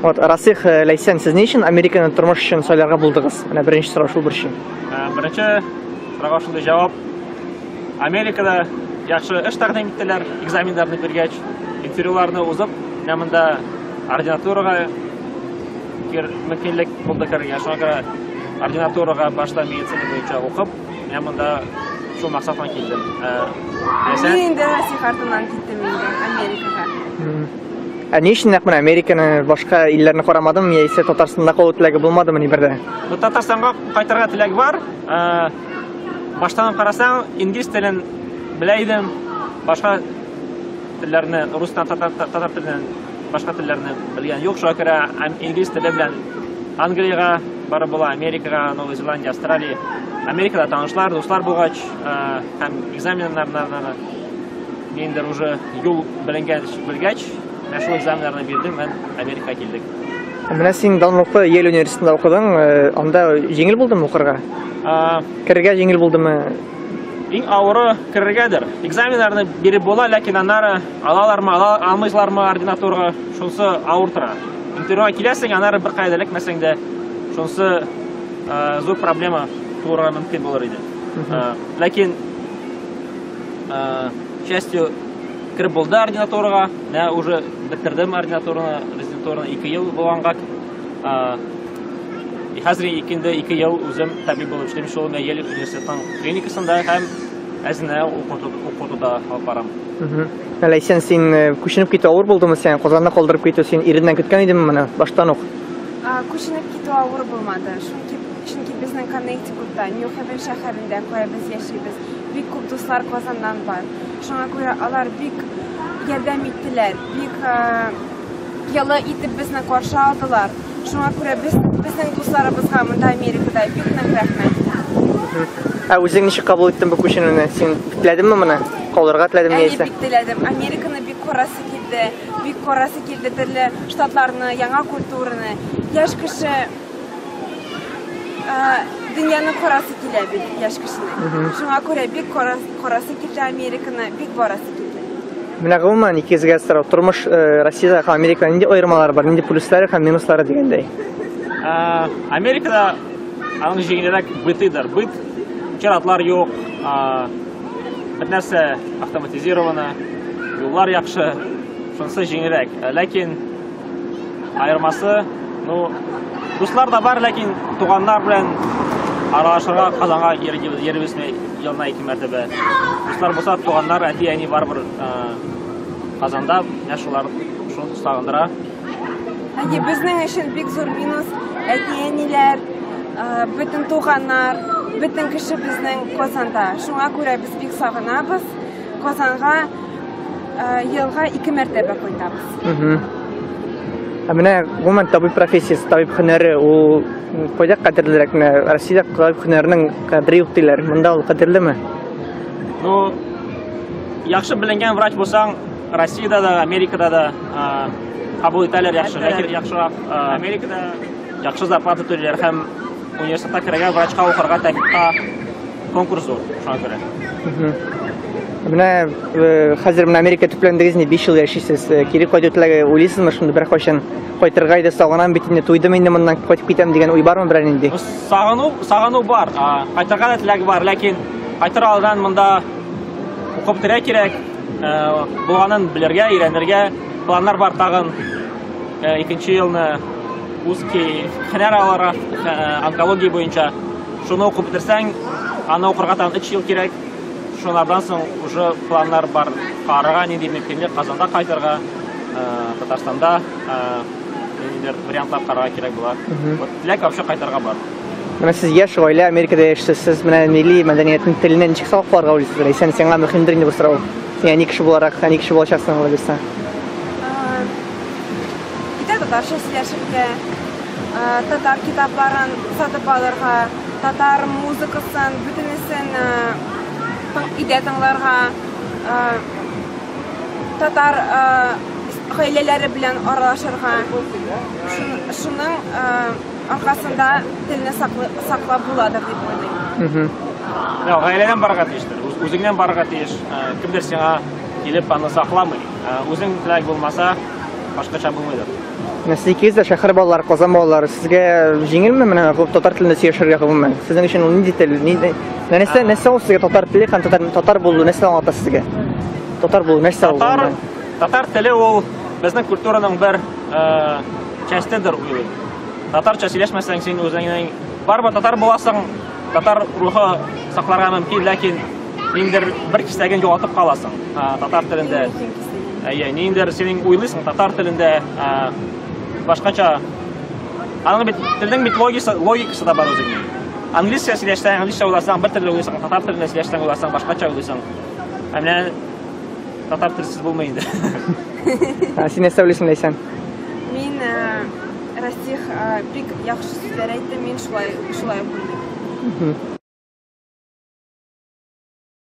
Вот, Расих Лейсен, сіз не үшін Американы тұрмыш үшін сөйлерге болдыңыз? Бірінші сұрау шул бірші. Бірінші сұрауға шындай жауап. Америкада яқшы іш тақдим еттілер, экзамендерді бергеч, интервьюларны ұзып, нәмінді ординатураға мүмкінлік болды кірген. Шоңға ординатураға башта медицина бойынша оқып, нәмінді шул мақсатан келдім. Мен енді Расих артынан кеттім Америкаға. Не үшін мен Американы башқа иллеріне қарамадым, яйсе Татарстанда қалу тілегі болмады ма не бірді? Татарстанға қайтарға тілегі бар. Баштан қарасаң, инглиз тілін білейдім, башқа тілеріні, рустан, татар тілін, башқа тілеріні білген жоқ. Шоға кері инглиз тілі білен Англияға бары бола, Америкаға, Новый Зеландия, Австралия. Америкада танышлар, достар болғач, һәм экзаменларына мендер уже юл білгеч, шул экзаменларны бирдим, мен Америкаға келдік. Менә син данлыклы Йель университетында оқыдың, анда жеңіл булдымы оқырга? Кирергә жеңіл булдымы? Иң авыры кирергәдер. Экзаменнарны биреп була, ләкин аннары алалармы, алмыйлармы ординатурага, шунсы авыр тора. Интервьюга киләсең, аннары бер кайда эләкмәсәң дә, шунсы зур проблема турырга мөмкин булыр иде. Ләкин счастью кіріп болды ординатураға, мен уже бітірдім ординатураны, резидентураны 2 ел болғанға. Қазір 2 ел өзім табиб болып іштеймін. Шол мен Йель университетінің клиникасында һәм әзіне оқытуда алып барам. Лейсен, сен көшініп кету ауыр болдымы? Сен Қозғанда қалдырып кету, сен ириннен көткән идеме мұны баштан ук? Көшініп кету ауыр болмады. Чөнки безнең Коннектикутта, Нью-Хевен шәһәрендә кая без яшибез. Бик күп дуслар Казаннан бар. Шуңа күрә алар бик ярдәм иттеләр, бик ялы итеп безне каршы алдылар. Шуңа күрә безнең дусларыбызга монда Америкада бик нык рәхмәт. Үзең ничек кабул иттең бу күченүне? Син теләдеңме моны? Калырга теләдеңме яисә? Бик теләдем. Американы бик карасы килде, төрле штатларны, яңа культураны, яшь кеше дөньяны карасы килә бит, яшь кешенең. Шуңа күрә бик карасы килде, Американы бик барасы килде. Менә гомумән икегезгә сорау, тормыш Россиядә һәм Америкада нинди аермалар бар, нинди плюслары һәм минуслары дигәндәй? Америкада аның җиңелрәк бытыдыр. Быт чиратлар юк, бер нәрсә автоматизировано, юллар яхшы, шунысы җиңелрәк. Ләкин аермасы, дуслар да бар, ләкин туганнар белән аралашырга Казанга йөрибезме елына 2 мәртәбә. Дуслар булса, туганнар, әти-әни барбыр Казанда, шулар шуны сагындыра. Безнең өчен бик зур минус әти-әниләр, бөтен туганнар, бөтен кеше безнең Казанда. Шуңа күрә без бик сагынабыз. Казанга елга 2 мәртәбә кайтабыз. Менә гомумән табиб профессиясе, табиб һөнәре ул кайда кадерлерәк? Россиядә табиб һөнәренең кадри юк диләр. Монда ул кадерлеме? Яхшы беленгән врач булсаң, Россиядә дә, Америкада да кабул итәләр яхшы. Ләкин яхшырак Америкада яхшы зарплата түләр һәм университетка кергән врачка укырга табибка конкурс зур. Шуңа күрә. Менә хәзер менә Америка төпләндегез, 5 ел яшисез. Кире кайту теләге уйлыйсызмы? Шунда бер кайчан кайтырга иде, сагынам бит инде, туйдым инде, моннан кайтып китәм дигән уй бармы берәр инде? Сагыну бар. Кайтырга да теләге бар, ләкин кайтыр алдан монда укып тирә кирәк. Булганын белергә, өйрәнергә планнар бар тагын. 2нче елны узки һөнәр аларга онкология буенча шуны укып бетерсәң, аны укырга тагын 3 ел кирәк. Шунардан соң уже планнар бар. Карага нинди мөмкинлек Казанда кайтырга, Татарстанда ниндидер вариантлар карарга кирәк була. Теләк вообще кайтырга бар. Менә сез яшь гаилә, Америкада яшисез, сез менә милли мәдәниятен, теленә ничек сакларга уйлыйсыз? Исән сиңа мөһимдер инде бу сорау. Син ни кеше буларак, ни кеше булачаксың булса? Татарча сөйләшергә, татар китапларын сатып алырга, татар музыкасын, бөтенесен идә тыңларга, татар гаиләләре белән аралашырга. Шуның аркасында телне саклап буладыр дип уйлыйм. Гаиләдән барырга тиештер, үзеңнән барырга тиеш. Кемдер сиңа килеп аны сакламый. Үзең теләк булмаса, башкача булмыйдыр. Сез дә шәһәр балалары, Казан балалары, сезгә җиңелме менә татар телендә сөйләшергә гомумән? Сезнең өчен ул нинди тел? Нәрсә ул сезгә татар теле һәм татар булу нәрсә аңлата сезгә? Татар булу нәрсә ул? Татар теле ул безнең культураның бер частедер уйлыйм. Татарча сөйләшмәсәң син үзеңнең барбы татар буласың, татар рухы сакларга мөмкин, ләкин ниндидер бер кистәген югалтып каласың татар телендә. Ниндидер синең уйлыйсың татар телендә башкача. Аның бит телнең бит логикасы да бар үзенең. Английский сөйләшсәң, английчә уйласаң, бер телдә уйласаң, татар телендә сөйләшсәң уйласаң, башкача уйласаң. Менә татар телсез булмый инде. Син нәрсә уйлыйсың дисәң? Мин Расих бик яхшы сүзләр әйтте, мин шулай уйлыйм.